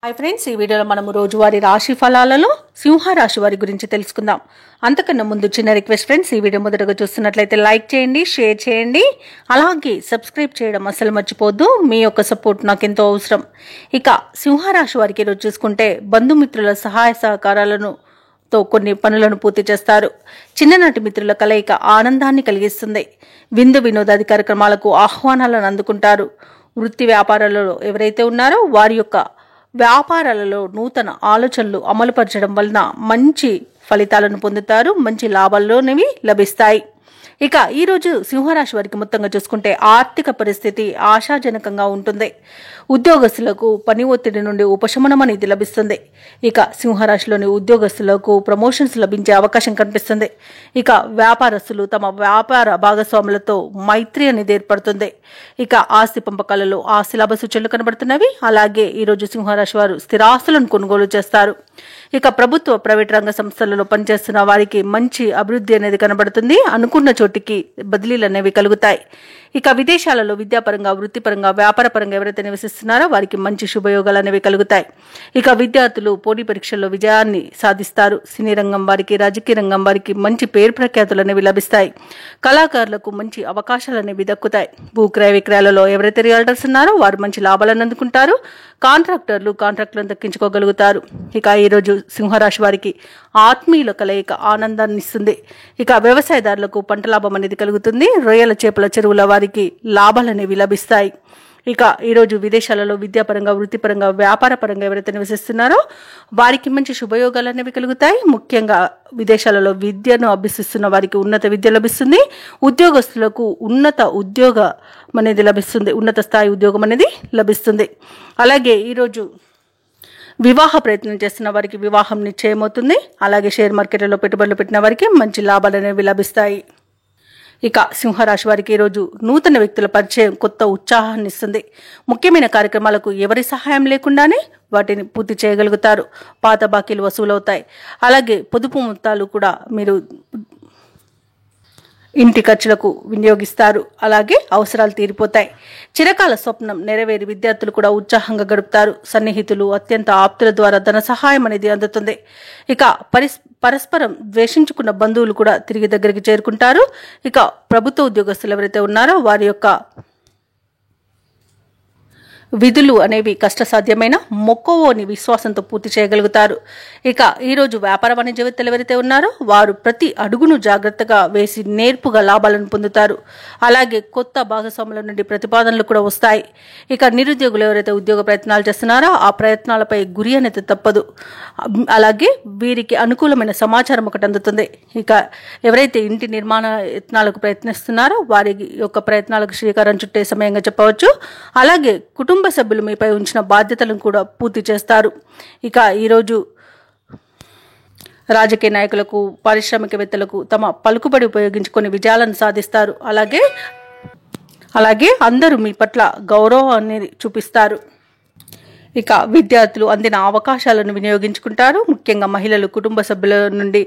Hi friends, ఈ వీడియోలో మనము రోజువారీ రాశి ఫలాలలో సింహ రాశి వారి గురించి తెలుసుకుందాం. అంతకన్నా ముందు చిన్న రిక్వెస్ట్ ఫ్రెండ్స్, ఈ వీడియో మొదటగా చూస్తున్నట్లయితే లైక్ చేయండి, షేర్ చేయండి, అలాగే సబ్స్క్రైబ్ చేయడం అస్సలు మర్చిపోద్దు. మీ యొక్క సపోర్ట్ నాకు ఎంతో అవసరం. ఇక సింహ రాశి వారికి ఈరోజు చూసుకుంటే బంధుమిత్రుల సహాయ సహకారాలను కొన్ని పనులను పూర్తి చేస్తారు. చిన్ననాటి మిత్రుల కలయిక ఆనందాన్ని కలిగిస్తుంది. విందు వినోదాది కార్యక్రమాలకు ఆహ్వానాలను అందుకుంటారు. వృత్తి వ్యాపారాలలో ఎవరైతే ఉన్నారో వారి యొక్క వ్యాపారాలలో నూతన ఆలోచనలు అమలుపరచడం వలన మంచి ఫలితాలను పొందుతారు. మంచి లాభాల్లోనివి లభిస్తాయి. ఇక ఈరోజు సింహరాశి వారికి మొత్తంగా చూసుకుంటే ఆర్థిక పరిస్థితి ఆశాజనకంగా ఉంటుంది. ఉద్యోగస్తులకు పని ఒత్తిడి నుండి ఉపశమనం అనేది లభిస్తుంది. ఇక సింహరాశిలోని ఉద్యోగస్తులకు ప్రమోషన్స్ లభించే అవకాశం కనిపిస్తుంది. ఇక వ్యాపారస్తులు తమ వ్యాపార భాగస్వాములతో మైత్రి అనేది ఏర్పడుతుంది. ఇక ఆస్తి పంపకాలలో ఆస్తి లాభ సూచనలు కనబడుతున్నవి. అలాగే ఈరోజు సింహరాశి వారు స్థిరాస్తులను కొనుగోలు చేస్తారు. ఇక ప్రభుత్వ ప్రైవేట్ రంగ సంస్థలలో పనిచేస్తున్న వారికి మంచి అభివృద్ధి అనేది కనబడుతుంది. అనుకున్న చోటికి బదిలీలు అనేవి కలుగుతాయి. ఇక విదేశాలలో విద్యాపరంగా, వృత్తిపరంగా, వ్యాపారపరంగా ఎవరైతే నివసిస్తున్నారో వారికి మంచి శుభయోగాలు అనేవి కలుగుతాయి. ఇక విద్యార్థులు పోటీ పరీక్షల్లో విజయాన్ని సాధిస్తారు. సినీ రంగం వారికి, రాజకీయ రంగం వారికి మంచి పేరు ప్రఖ్యాతులు అనేవి లభిస్తాయి. కళాకారులకు మంచి అవకాశాలు అనేవి దక్కుతాయి. భూక్రయ విక్రయాలలో ఎవరైతే రియల్టర్స్ ఉన్నారో వారు మంచి లాభాలను అందుకుంటారు. కాంట్రాక్టర్లు కాంట్రాక్టులను దక్కించుకోగలుగుతారు. ఇక ఈరోజు సింహరాశి వారికి ఆత్మీయుల కలయిక ఆనందాన్ని ఇస్తుంది. ఇక వ్యవసాయదారులకు పంట లాభం అనేది కలుగుతుంది. రొయ్యల చేపల చెరువుల వారికి లాభాలు అనేవి లభిస్తాయి. ఇక ఈరోజు విదేశాలలో విద్యాపరంగా, వృత్తిపరంగా, వ్యాపారపరంగా ఎవరైతే నివసిస్తున్నారో వారికి మంచి శుభయోగాలు అనేవి కలుగుతాయి. ముఖ్యంగా విదేశాలలో విద్యను అభ్యసిస్తున్న వారికి ఉన్నత విద్య లభిస్తుంది. ఉద్యోగస్తులకు ఉన్నత ఉద్యోగం అనేది లభిస్తుంది. ఉన్నత స్థాయి ఉద్యోగం అనేది లభిస్తుంది. అలాగే ఈరోజు వివాహ ప్రయత్నం చేస్తున్న వారికి వివాహం నిశ్చయమవుతుంది. అలాగే షేర్ మార్కెట్లో పెట్టుబడులు పెట్టిన వారికి మంచి లాభాలు అనేవి లభిస్తాయి. ఇక సింహరాశి వారికి ఈరోజు నూతన వ్యక్తుల పరిచయం కొత్త ఉత్సాహాన్ని ఇస్తుంది. ముఖ్యమైన కార్యక్రమాలకు ఎవరి సహాయం లేకుండానే వాటిని పూర్తి చేయగలుగుతారు. పాత బాకీలు వసూలవుతాయి. అలాగే పొదుపు మొత్తాలు కూడా మీరు ఇంటి ఖర్చులకు వినియోగిస్తారు. అలాగే అవసరాలు తీరిపోతాయి. చిరకాల స్వప్నం నెరవేరి విద్యార్థులు కూడా ఉత్సాహంగా గడుపుతారు. సన్నిహితులు, అత్యంత ఆప్తుల ద్వారా ధన సహాయం అనేది అందుతుంది. ఇక పరస్పరం ద్వేషించుకున్న బంధువులు కూడా తిరిగి దగ్గరికి చేరుకుంటారు. ఇక ప్రభుత్వ ఉద్యోగస్తులు ఎవరైతే ఉన్నారో వారి యొక్క విధులు అనేవి కష్టసాధ్యమైన మొక్కవోని విశ్వాసంతో పూర్తి చేయగలుగుతారు. ఇక ఈరోజు వ్యాపార వాణిజ్యవేత్తలు ఎవరైతే ఉన్నారో వారు ప్రతి అడుగును జాగ్రత్తగా వేసి నేర్పుగా లాభాలను పొందుతారు. అలాగే కొత్త భాగస్వాముల నుండి ప్రతిపాదనలు కూడా వస్తాయి. ఇక నిరుద్యోగులు ఎవరైతే ఉద్యోగ ప్రయత్నాలు చేస్తున్నారో ఆ ప్రయత్నాలపై గురి అనేది తప్పదు. అలాగే వీరికి అనుకూలమైన సమాచారం ఒకటి అందుతుంది. ఇక ఎవరైతే ఇంటి నిర్మాణ యత్నాలకు ప్రయత్నిస్తున్నారో వారి యొక్క ప్రయత్నాలకు శ్రీకారం చుట్టే సమయంగా చెప్పవచ్చు. అలాగే కుటుంబ సభ్యులు మీపై ఉంచిన బాధ్యతలను కూడా పూర్తి చేస్తారు. ఇక ఈరోజు రాజకీయ నాయకులకు, పారిశ్రామికవేత్తలకు తమ పలుకుబడి ఉపయోగించుకొని విజయాలను సాధిస్తారు. అలాగే అందరూ మీ పట్ల గౌరవాన్ని చూపిస్తారు. ఇక విద్యార్థులు అందిన అవకాశాలను వినియోగించుకుంటారు. ముఖ్యంగా మహిళలు కుటుంబ సభ్యుల నుండి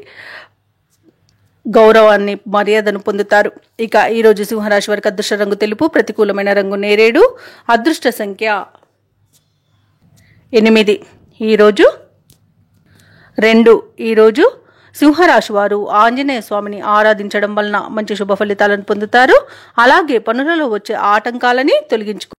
గౌరవాన్ని, మర్యాదను పొందుతారు. ఇక ఈరోజు సింహరాశి వారికి అదృష్ట రంగు తెలుపు, ప్రతికూలమైన రంగు నేరేడు, అదృష్ట సంఖ్య 8. ఈరోజు 2. ఈరోజు సింహరాశి వారు ఆంజనేయ స్వామిని ఆరాధించడం వలన మంచి శుభ ఫలితాలను పొందుతారు. అలాగే పనులలో వచ్చే ఆటంకాలని తొలగించుకుంటారు.